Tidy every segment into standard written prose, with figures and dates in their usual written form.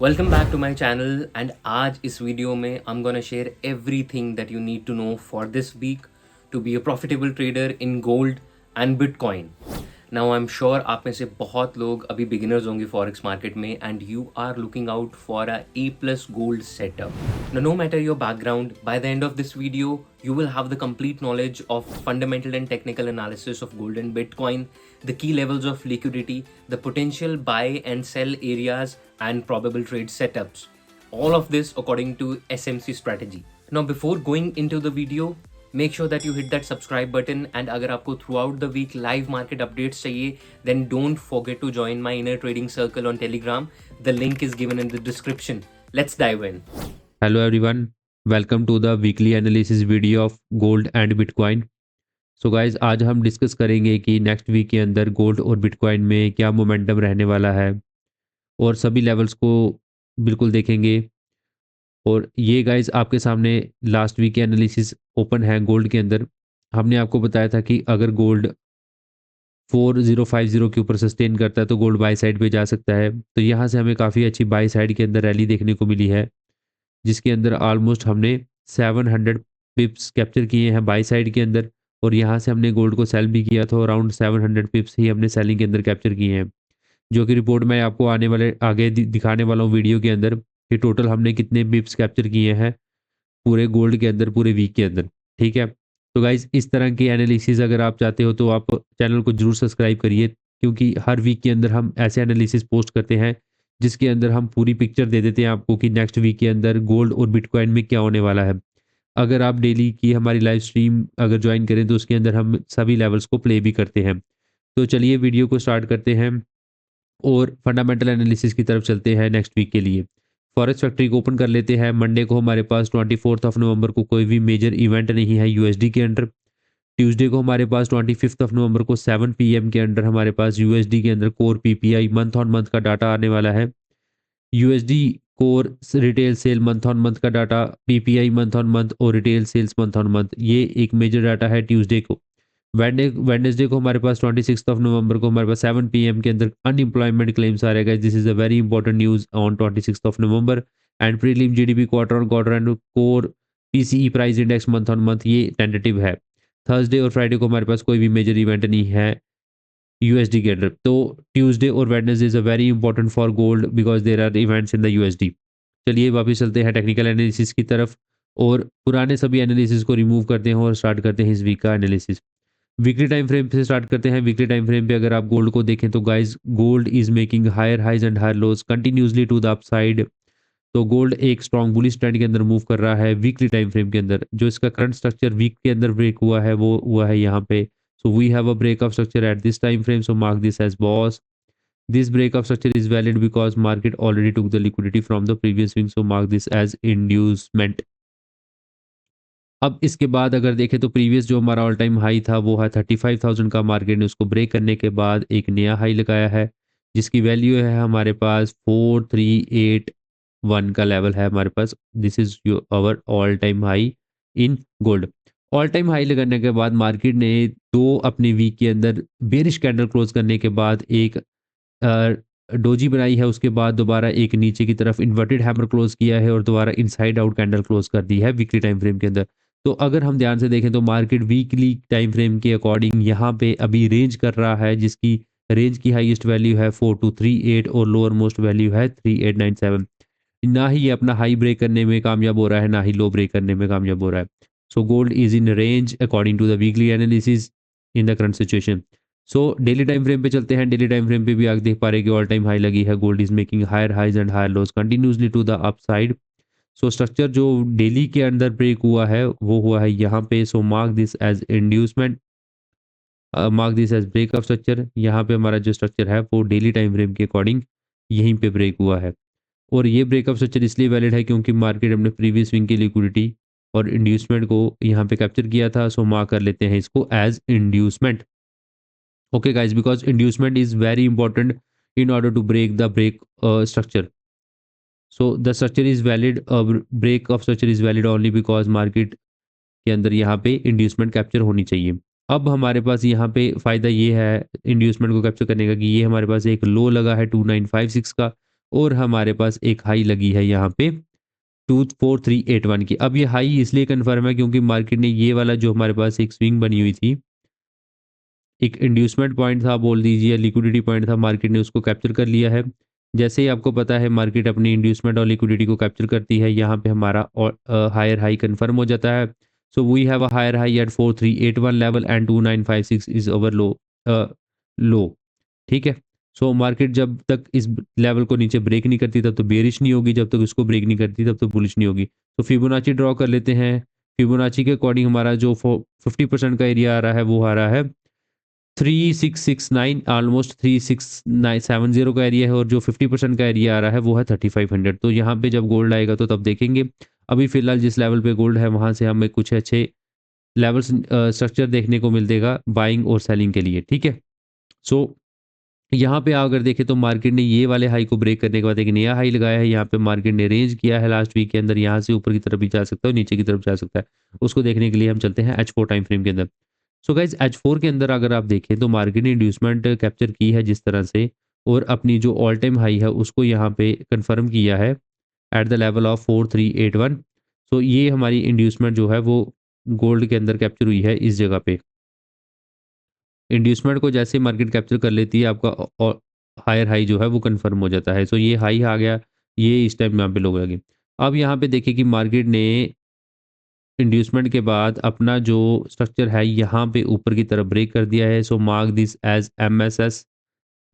Welcome back to my channel and आज इस video में I am gonna share everything that you need to know for this week to be a profitable trader in gold and bitcoin. Now I am sure आप में से बहुत लोग अभी beginners होंगे फॉरेक्स मार्केट में and you are looking out for a A plus gold setup. Now, no matter your background, by the end of this video, you will have the complete knowledge of fundamental and technical analysis of gold and Bitcoin, the key levels of liquidity, the potential buy and sell areas, and probable trade setups. All of this according to SMC strategy. Now, before going into the video, make sure that you hit that subscribe button, and अगर आपको throughout the week live market updates चाहिए, then don't forget to join my inner trading circle on Telegram. The link is given in the description. Let's dive in. Hello everyone, welcome to the weekly analysis video of gold and bitcoin. So guys, आज हम discuss करेंगे कि next week के अंदर gold और bitcoin में क्या momentum रहने वाला है और सभी लेवल्स को बिल्कुल देखेंगे। और ये गाइज आपके सामने लास्ट वीक के एनालिसिस ओपन है गोल्ड के अंदर। हमने आपको बताया था कि अगर गोल्ड 4050 के ऊपर सस्टेन करता है तो गोल्ड बाई साइड पे जा सकता है। तो यहाँ से हमें काफ़ी अच्छी बाई साइड के अंदर रैली देखने को मिली है, जिसके अंदर ऑलमोस्ट हमने 700 पिप्स कैप्चर किए हैं बाई साइड के अंदर। और यहाँ से हमने गोल्ड को सेल भी किया था, अराउंड 700 पिप्स ही हमने सेलिंग के अंदर कैप्चर किए हैं, जो कि रिपोर्ट मैं आपको आने वाले आगे दिखाने वाला हूँ वीडियो के अंदर कि टोटल हमने कितने पिप्स कैप्चर किए हैं पूरे गोल्ड के अंदर पूरे वीक के अंदर। ठीक है, तो गाइज इस तरह की एनालिसिस अगर आप चाहते हो तो आप चैनल को जरूर सब्सक्राइब करिए, क्योंकि हर वीक के अंदर हम ऐसे एनालिसिस पोस्ट करते हैं जिसके अंदर हम पूरी पिक्चर दे देते हैं आपको कि नेक्स्ट वीक के अंदर गोल्ड और बिटकॉइन में क्या होने वाला है। अगर आप डेली की हमारी लाइव स्ट्रीम अगर ज्वाइन करें तो उसके अंदर हम सभी लेवल्स को प्ले भी करते हैं। तो चलिए वीडियो को स्टार्ट करते हैं और फंडामेंटल एनालिसिस की तरफ चलते हैं नेक्स्ट वीक के लिए। फॉरेक्स फैक्ट्री को ओपन कर लेते हैं। मंडे को हमारे पास 24 नवंबर को कोई भी मेजर इवेंट नहीं है यूएसडी के अंडर। ट्यूसडे को हमारे पास 25 नवंबर को 7 पीएम के अंडर हमारे पास यूएसडी के अंदर core PPI month on month का डाटा आने वाला है। USD core retail sale month on month का data, PPI month on month और retail sales month on month, ये एक मेजर डाटा है ट्यूसडे को। वेडनेसडे को हमारे पास 26 नवंबर को हमारे पास 7 पीएम के अंदर अनएम्प्लॉयमेंट क्लेम्स आ रहेगा। This is a very important news on 26 November. And prelim GDP quarter on quarter and core PCE price index month on month, ये टेंटेटिव है। थर्सडे और फ्राइडे को हमारे पास कोई भी मेजर इवेंट नहीं है यूएसडी के अंदर। तो ट्यूसडे और Wednesday is a very important for gold because there are events in the USD. चलिए वापस चलते हैं टेक्निकल एनालिसिस की तरफ और पुराने सभी एनालिसिस को रिमूव करते हैं और स्टार्ट करते हैं इस वीक का एनालिसिस। वीकली टाइम फ्रेम से स्टार्ट करते हैं। वीकली टाइम फ्रेम पे अगर आप गोल्ड को देखें तो guys gold is making higher highs and higher lows continuously to the upside. तो गोल्ड एक स्ट्रॉन्ग बुलिश ट्रेंड के अंदर मूव कर रहा है वीकली टाइम फ्रेम के अंदर। जो इसका करंट स्ट्रक्चर वीक के अंदर ब्रेक हुआ है वो हुआ है यहाँ पे। So we have a break of structure at this time frame, so mark this as BOS. This break of structure is valid because market already took the liquidity from the previous swing, so mark this as inducement. अब इसके बाद अगर देखें तो previous जो हमारा all time high था वो है 35,000 का। मार्केट ने उसको ब्रेक करने के बाद एक नया हाई लगाया है जिसकी वैल्यू है हमारे पास 4381 का लेवल है हमारे पास। This is our all time high in gold. All time high लगाने के बाद मार्केट ने दो अपने वीक के अंदर बेरिश कैंडल क्लोज करने के बाद एक डोजी बनाई है, उसके बाद दोबारा एक नीचे की तरफ इन्वर्टेड हैमर क्लोज किया है और दोबारा इनसाइड आउट कैंडल क्लोज कर दी है वीकली टाइम फ्रेम के अंदर। तो अगर हम ध्यान से देखें तो मार्केट वीकली टाइम फ्रेम के अकॉर्डिंग यहाँ पे अभी रेंज कर रहा है, जिसकी रेंज की हाईएस्ट वैल्यू है 4238 और लोअर मोस्ट वैल्यू है 3897। ना ही ये अपना हाई ब्रेक करने में कामयाब हो रहा है, ना ही लो ब्रेक करने में कामयाब हो रहा है। So gold is in range according to the weekly analysis in the current situation. So daily time frame पे चलते हैं। डेली टाइम फ्रेम पे भी आप देख पा रहे हैं कि ऑल टाइम हाई लगी है। Gold is making higher highs and higher lows continuously to the upside. So structure जो डेली के अंदर ब्रेक हुआ है वो हुआ है यहाँ पे। So mark this as inducement, mark this as break of structure. यहाँ पे हमारा जो स्ट्रक्चर है वो डेली टाइम फ्रेम के अकॉर्डिंग यहीं पे ब्रेक हुआ है। और ये ब्रेकअप स्ट्रक्चर इसलिए वैलिड है क्योंकि मार्केट अपने प्रीवियस स्विंग की लिक्विडिटी और इंड्यूसमेंट को यहाँ पे कैप्चर किया था। सो मार्क कर लेते हैं इसको as inducement. Okay guys, because inducement is very important in order to break the break structure. So the structure is valid, break of structure is valid only because market के अंदर यहाँ पे इंड्यूसमेंट कैप्चर होनी चाहिए। अब हमारे पास यहाँ पे फ़ायदा ये है इंड्यूसमेंट को कैप्चर करने का कि ये हमारे पास एक लो लगा है 2956 का और हमारे पास एक हाई लगी है यहाँ पे 24381 की। अब ये हाई इसलिए कंफर्म है क्योंकि मार्केट ने ये वाला जो हमारे पास एक स्विंग बनी हुई थी, एक इंड्यूसमेंट पॉइंट था बोल दीजिए, लिक्विडिटी पॉइंट था, मार्केट ने उसको कैप्चर कर लिया है। जैसे ही आपको पता है मार्केट अपनी इंड्यूसमेंट और लिक्विडिटी को कैप्चर करती है, यहाँ पे हमारा हायर हाई कंफर्म हो जाता है। So we have a higher high at 4381 level and 2956 is over low. ठीक है। सो मार्केट जब तक इस लेवल को नीचे ब्रेक नहीं करती तब तो बेरिश नहीं होगी, जब तक इसको ब्रेक नहीं करती तब तो बुलिश नहीं होगी। तो फिबोनाची ड्रॉ कर लेते हैं। फिबोनाची के अकॉर्डिंग हमारा जो 50% का एरिया आ रहा है वो आ रहा है 3669, ऑलमोस्ट 3670 का एरिया है, और जो 50% का एरिया आ रहा है वो है 3500। तो यहाँ पे जब गोल्ड आएगा तो तब देखेंगे। अभी फिलहाल जिस लेवल पे गोल्ड है वहां से हमें कुछ अच्छे लेवल्स स्ट्रक्चर देखने को मिलेगा बाइंग और सेलिंग के लिए। ठीक है। सो यहाँ पे अगर देखें तो मार्केट ने ये वाले हाई को ब्रेक करने के बाद एक नया हाई लगाया है। यहाँ पे मार्केट ने रेंज किया है लास्ट वीक के अंदर, यहाँ से ऊपर की तरफ भी जा सकता है, नीचे की तरफ जा सकता है। उसको देखने के लिए हम चलते हैं H4 टाइम फ्रेम के अंदर। सो गाइज H4 के अंदर अगर आप देखें तो मार्केट ने इंड्यूसमेंट कैप्चर की है जिस तरह से, और अपनी जो ऑल टाइम हाई है उसको यहाँ पे कंफर्म किया है एट द लेवल ऑफ 4381। सो ये हमारी इंड्यूसमेंट जो है वो गोल्ड के अंदर कैप्चर हुई है इस जगह पे। इंड्यूसमेंट को जैसे मार्केट कैप्चर कर लेती है, आपका और हायर हाई जो है वो कंफर्म हो जाता है। सो ये हाई आ गया, ये इस टाइम यहाँ पे लोग लगे। अब यहाँ पे देखिए कि मार्केट ने इंड्यूसमेंट के बाद अपना जो स्ट्रक्चर है यहाँ पे ऊपर की तरफ ब्रेक कर दिया है। So mark this as MSS.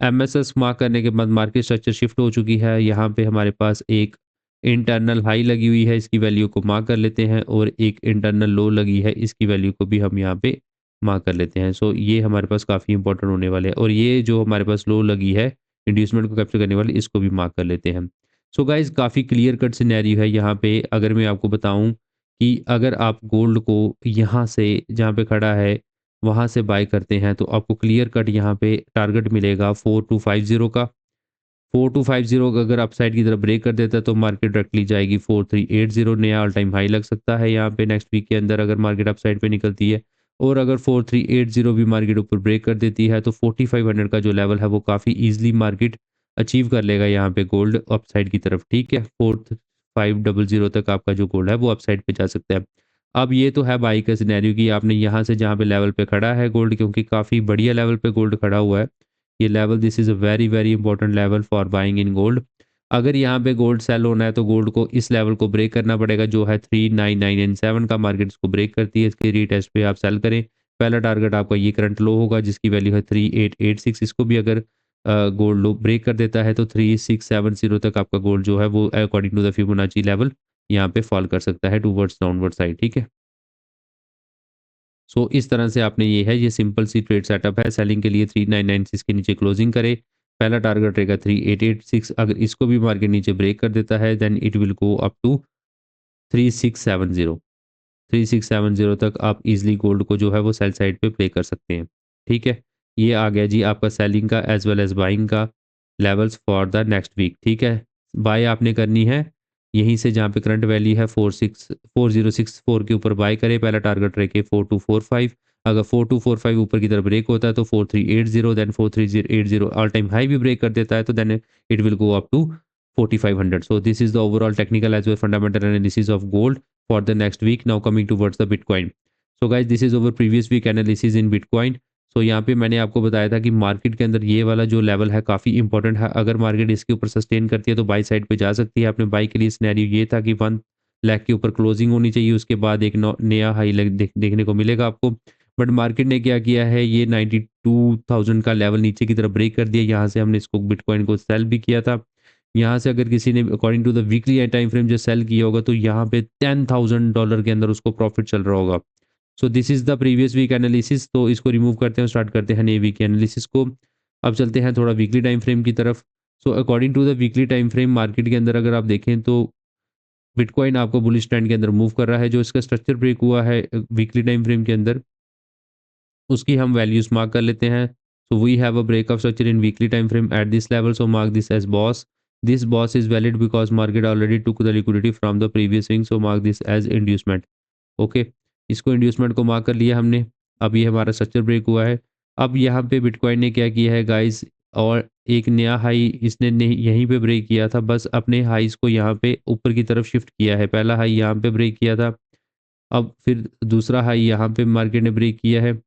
MSS mark करने के बाद मार्केट स्ट्रक्चर शिफ्ट हो चुकी है। यहाँ पे हमारे पास एक इंटरनल हाई लगी हुई है, इसकी वैल्यू को मार्क कर लेते हैं, और एक इंटरनल लो लगी है, इसकी वैल्यू को भी हम यहाँ पे मार्क कर लेते हैं। सो ये हमारे पास काफ़ी इंपॉर्टेंट होने वाले हैं, और ये जो हमारे पास लो लगी है इंड्यूसमेंट को कैप्चर करने वाली, इसको भी मार्क कर लेते हैं। सो गाइज काफ़ी क्लियर कट सिनेरियो है यहाँ पे। अगर मैं आपको बताऊँ कि अगर आप गोल्ड को यहाँ से जहाँ पे खड़ा है वहाँ से बाय करते हैं तो आपको क्लियर कट यहाँ पे टारगेट मिलेगा 4250 का। 4250 का अगर अपसाइड की तरफ ब्रेक कर देता है तो मार्केट डायरेक्टली जाएगी 4380, नया ऑल टाइम हाई लग सकता है यहाँ पे नेक्स्ट वीक के अंदर अगर मार्केट अपसाइड पे निकलती है। और अगर 4380 भी मार्केट ऊपर ब्रेक कर देती है तो 4500 का जो लेवल है वो काफ़ी ईजिली मार्केट अचीव कर लेगा यहाँ पे गोल्ड अपसाइड की तरफ। ठीक है। 4500 तक आपका जो गोल्ड है वो अपसाइड पे जा सकता है। अब ये तो है बाई का सिनेरियो कि आपने यहाँ से जहाँ पे लेवल पे खड़ा है गोल्ड, क्योंकि काफ़ी बढ़िया लेवल पे गोल्ड खड़ा हुआ है, ये level this is a very very important level for buying in gold. अगर यहाँ पे गोल्ड सेल होना है तो गोल्ड को इस लेवल को ब्रेक करना पड़ेगा जो है 3997 का। मार्केट इसको ब्रेक करती है, इसके रीटेस्ट पे आप सेल करें। पहला टारगेट आपका ये करंट लो होगा जिसकी वैल्यू है 3886। इसको भी अगर गोल्ड लो ब्रेक कर देता है तो 3670 तक आपका गोल्ड जो है वो according to the Fibonacci level यहाँ पे फॉल कर सकता है टूवर्ड्स डाउनवर्ड साइड। ठीक है। सो इस तरह से आपने ये सिंपल सी ट्रेड सेटअप है। सेलिंग के लिए 3996 के नीचे क्लोजिंग करे, पहला टारगेट रहेगा 3886। अगर इसको भी मार्केट नीचे ब्रेक कर देता है then it will go up to 3670। 3670 तक आप इजीली गोल्ड को जो है वो सेल साइड पे प्ले कर सकते हैं। ठीक है। ये आ गया जी आपका सेलिंग का एज वेल एज बाइंग का levels for the next week. ठीक है। बाय आपने करनी है यहीं से जहाँ पे करंट वैल्यू है 4064 के ऊपर बाय करे, पहला टारगेट रखे 4245। अगर 4245 ऊपर की तरफ ब्रेक होता है तो 4380, देन 4380 ऑल टाइम हाई भी ब्रेक कर देता है तो then it will go up to 4500। So this is the overall technical as well fundamental analysis of gold for the next week. Now coming towards the Bitcoin. So guys, this is over previous week analysis in Bitcoin. So यहाँ पे मैंने आपको बताया था कि market के अंदर ये वाला जो लेवल है काफ़ी इंपॉर्टेंट है। अगर मार्केट इसके ऊपर सस्टेन करती है तो बाई साइड पे जा सकती है। आपने बाई के लिए सिनेरियो ये था कि 1 लाख के ऊपर क्लोजिंग होनी चाहिए, उसके बाद एक नया हाई देखने को मिलेगा आपको। बट मार्केट ने क्या किया है, ये 92,000 का लेवल नीचे की तरफ ब्रेक कर दिया। यहाँ से हमने इसको बिटकॉइन को सेल भी किया था। यहाँ से अगर किसी ने according to the weekly time frame जो सेल किया होगा तो यहाँ पे $10,000 के अंदर उसको प्रॉफिट चल रहा होगा। So this is the previous week analysis. तो इसको रिमूव करते हैं, स्टार्ट करते हैं नए वीक एनालिसिस को। अब चलते हैं थोड़ा वीकली टाइम फ्रेम की तरफ। So according to the weekly time frame market के अंदर अगर आप देखें तो बिटकॉइन आपको बुलिश ट्रेंड के अंदर मूव कर रहा है। जो इसका स्ट्रक्चर ब्रेक हुआ है वीकली टाइम फ्रेम के अंदर उसकी हम वैल्यूज मार्क कर लेते हैं। So we have a break of structure in weekly time frame at this level, so mark this as BOS. This BOS is valid because market already took the liquidity from the previous swing, so mark this as inducement. Okay, इसको inducement को mark कर लिया हमने। अब ये हमारा structure break हुआ है। अब यहाँ पे बिटकॉइन ने क्या किया है गाइस, और एक नया हाई इसने यहीं पे ब्रेक किया था, बस अपने हाईज़ को यहाँ पे ऊपर की तरफ शिफ्ट किया है। पहला हाई यहाँ पे ब्रेक किया था, अब फिर दूसरा हाई यहाँ पे मार्केट ने ब्रेक किया है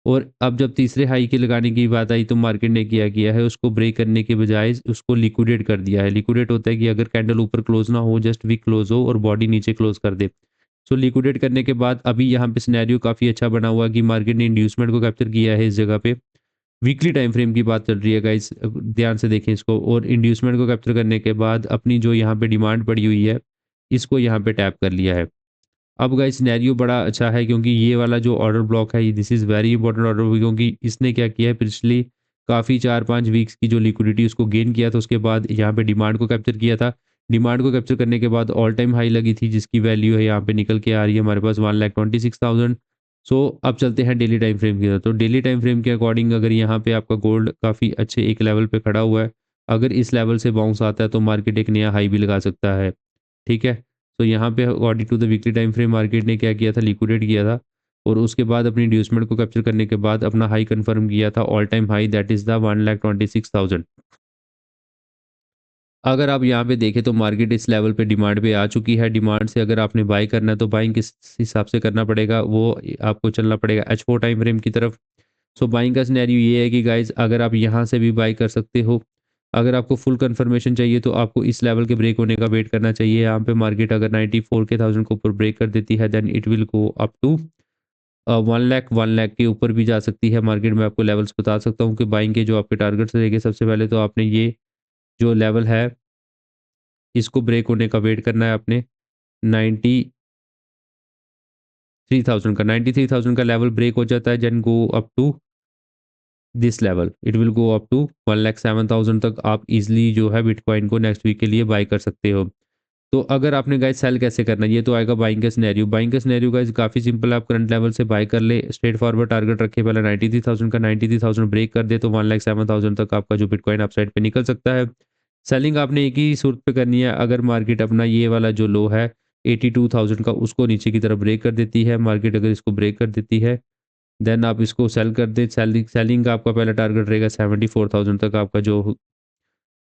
और अब जब तीसरे हाई के लगाने की बात आई तो मार्केट ने क्या किया है, उसको ब्रेक करने के बजाय उसको लिक्विडेट कर दिया है। लिक्विडेट होता है कि अगर कैंडल ऊपर क्लोज ना हो, जस्ट वीक क्लोज हो और बॉडी नीचे क्लोज कर दे। सो लिक्विडेट करने के बाद अभी यहाँ पे सिनेरियो काफ़ी अच्छा बना हुआ है कि मार्केट ने इंड्यूसमेंट को कैप्चर किया है इस जगह पे। वीकली टाइम फ्रेम की बात चल रही है गाइस, ध्यान से देखें इसको, और इंड्यूसमेंट को कैप्चर करने के बाद अपनी जो यहाँ पे डिमांड पड़ी हुई है, इसको यहाँ पे टैप कर लिया है। अब गाइस सिनेरियो बड़ा अच्छा है क्योंकि ये वाला जो ऑर्डर ब्लॉक है, this is very important order, क्योंकि इसने क्या किया है, पिछली काफ़ी 4-5 वीक्स की जो लिक्विडिटी उसको गेन किया था, उसके बाद यहाँ पे डिमांड को कैप्चर किया था। डिमांड को कैप्चर करने के बाद ऑल टाइम हाई लगी थी जिसकी वैल्यू है यहाँ पे निकल के आ रही है हमारे पास 1,26,000। सो अब चलते हैं डेली टाइम फ्रेम की तरफ। तो डेली टाइम फ्रेम के अकॉर्डिंग अगर यहाँ पे आपका गोल्ड काफ़ी अच्छे एक लेवल पे खड़ा हुआ है, अगर इस लेवल से बाउंस आता है तो मार्केट एक नया हाई भी लगा सकता है। ठीक है? तो यहाँ पे according to the weekly time frame market ने क्या किया था, लिक्विडेट किया था और उसके बाद अपनी इंड्यूसमेंट को कैप्चर करने के बाद अपना हाई कंफर्म किया था, all time high, that is the 1,26,000। अगर आप यहाँ पे देखें तो मार्केट इस लेवल पे डिमांड पे आ चुकी है। डिमांड से अगर आपने बाय करना है तो बाइंग किस हिसाब से करना पड़ेगा, वो आपको चलना पड़ेगा H4 टाइम फ्रेम की तरफ। सो बाइंग का सिनेरियो ये है कि गाइज़ अगर आप यहाँ से भी बाय कर सकते हो। अगर आपको फुल कंफर्मेशन चाहिए तो आपको इस लेवल के ब्रेक होने का वेट करना चाहिए। यहाँ पे मार्केट अगर 94 के 1000 को ऊपर ब्रेक कर देती है then it will go up to 1 lakh के ऊपर भी जा सकती है मार्केट। मैं आपको लेवल्स बता सकता हूँ कि बाइंग के जो आपके टारगेट्स रहेंगे, सबसे पहले तो आपने ये जो लेवल है इसको ब्रेक होने का वेट करना है आपने 93,000 का। 93,000 का लेवल ब्रेक हो जाता है then go up to this level, it will go up to 1,07,000 तक आप इजीली जो है बिटकॉइन को नेक्स्ट वीक के लिए बाय कर सकते हो। तो अगर आपने गाइस सेल कैसे करना है, ये तो आएगा बाइंग का सिनेरियो। बाइंग का सिनेरियो गाइस काफ़ी सिंपल है, आप करंट लेवल से बाय कर ले, स्ट्रेट फॉरवर्ड टारगेट रखे पहले 93,000 का, 93,000 ब्रेक कर दे तो 1,07,000 तक आपका जो बिटकॉइन अपसाइड पे निकल सकता है। सेलिंग आपने एक ही सूरत पे करनी है, अगर मार्केट अपना ये वाला जो लो है 82,000 का उसको नीचे की तरफ ब्रेक कर देती है, मार्केट अगर इसको ब्रेक कर देती है देन आप इसको सेल कर दें। सेलिंग सेलिंग का आपका पहला टारगेट रहेगा 74,000 तक आपका जो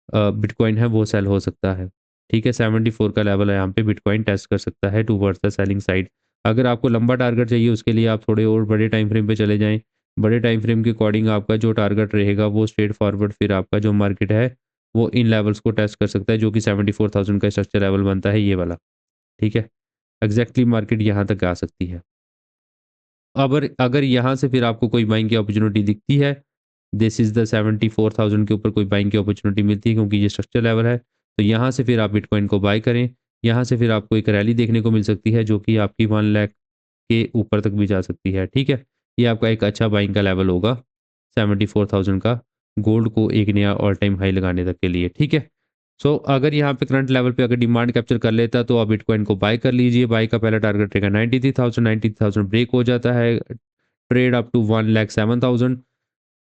बिटकॉइन है वो सेल हो सकता है। ठीक है, 74 का लेवल है, यहाँ पे बिटकॉइन टेस्ट कर सकता है टुवर्ड्स द सेलिंग साइड। अगर आपको लंबा टारगेट चाहिए उसके लिए आप थोड़े और बड़े टाइम फ्रेम पे चले जाएँ। बड़े टाइम फ्रेम के अकॉर्डिंग आपका जो टारगेट रहेगा वो स्ट्रेट फॉरवर्ड फिर आपका जो मार्केट है वो इन लेवल्स को टेस्ट कर सकता है जो कि 74,000 का स्ट्रक्चर लेवल बनता है ये वाला। ठीक है? एग्ज़ैक्टली मार्केट यहाँ तक आ सकती है। अगर अगर यहाँ से फिर आपको कोई बाइंग की अपॉर्चुनिटी दिखती है, दिस इज़ द 74,000 के ऊपर कोई बाइंग की अपॉर्चुनिटी मिलती है क्योंकि ये स्ट्रक्चर लेवल है, तो यहाँ से फिर आप बिटकॉइन को बाय करें। यहाँ से फिर आपको एक रैली देखने को मिल सकती है जो कि आपकी 1 लाख के ऊपर तक भी जा सकती है। ठीक है? ये आपका एक अच्छा बाइंग का लेवल होगा 74,000 का, गोल्ड को एक नया ऑल टाइम हाई लगाने तक के लिए। ठीक है? सो अगर यहाँ पे करंट लेवल पे अगर डिमांड कैप्चर कर लेता है तो आप बिटकॉइन को बाय कर लीजिए। बाय का पहला टारगेट रहेगा 93,000, 93,000 ब्रेक हो जाता है, ट्रेड अप टू 1,07,000।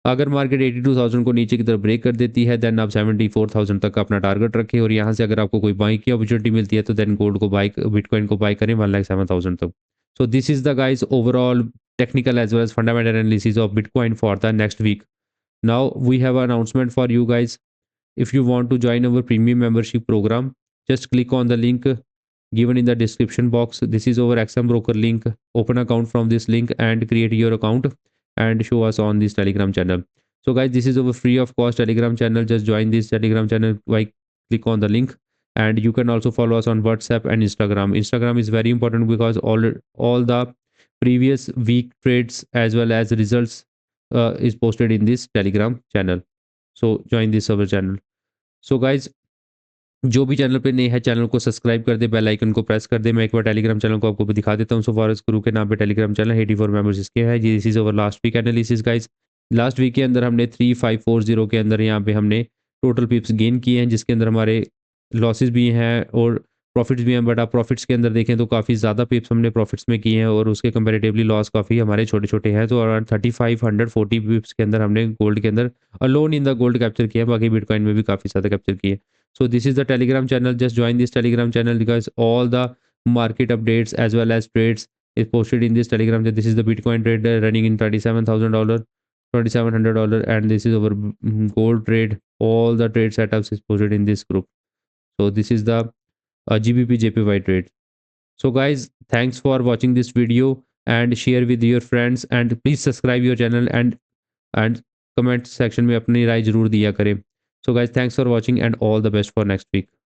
अगर मार्केट 82,000 को नीचे की तरफ ब्रेक कर देती है देन आप 74,000 तक का अपना टारगेट रखें और यहाँ से अगर आपको कोई बाई की अपॉर्चुनिटी मिलती है तो देन गोल्ड को बाय, बिटकॉइन को बाय करें 1,07,000 तक। So this is the guys overall technical as well as fundamental analysis of bitcoin for the next week. Now we have announcement for you guys. If you want to join our premium membership program, just click on the link given in the description box. This is our XM Broker link. Open account from this link and create your account and show us on this Telegram channel. So guys, this is our free of cost Telegram channel. Just join this Telegram channel by click on the link, and you can also follow us on WhatsApp and Instagram. Instagram is very important because all the previous week trades as well as results is posted in this Telegram channel. So join this our channel. So guys, जो भी channel पे नए है channel को subscribe कर दे, bell icon को press कर दे। मैं एक बार टेलीग्राम चैनल को आपको दिखा देता हूँ। सो फॉरेस्ट गुरु के नाम पे टेलीग्राम चैनल 84 मेंबर्स इसके हैं। This is over last week analysis guys. Last week के अंदर हमने 3540 के अंदर यहाँ पे हमने टोटल पिप्स गेन किए हैं जिसके अंदर हमारे लॉसेस भी हैं और प्रॉफिट्स भी हैं, बट आप प्रॉफिट्स के अंदर देखें तो काफ़ी ज़्यादा पिप्स हमने प्रॉफिट्स में किए हैं और उसके कंपेरेटिवली लॉस काफ़ी हमारे छोटे छोटे हैं। तो अराउंड 3540 पिप्स के अंदर हमने गोल्ड के अंदर alone in the gold capture किया, बाकी बिटकॉइन में भी काफ़ी ज़्यादा कैप्चर किए। So this is the Telegram channel. Just join this Telegram channel because all the market updates as well as trades is posted in this Telegram. This is the Bitcoin trade running in $37,000, $2,700, and this is our gold trade. All the trade setups is posted in this group. So this is the GBP JPY trade. So guys, thanks for watching this video and share with your friends, and please subscribe your channel and comment section में अपनी राय जरूर दिया करें. So guys, thanks for watching and all the best for next week.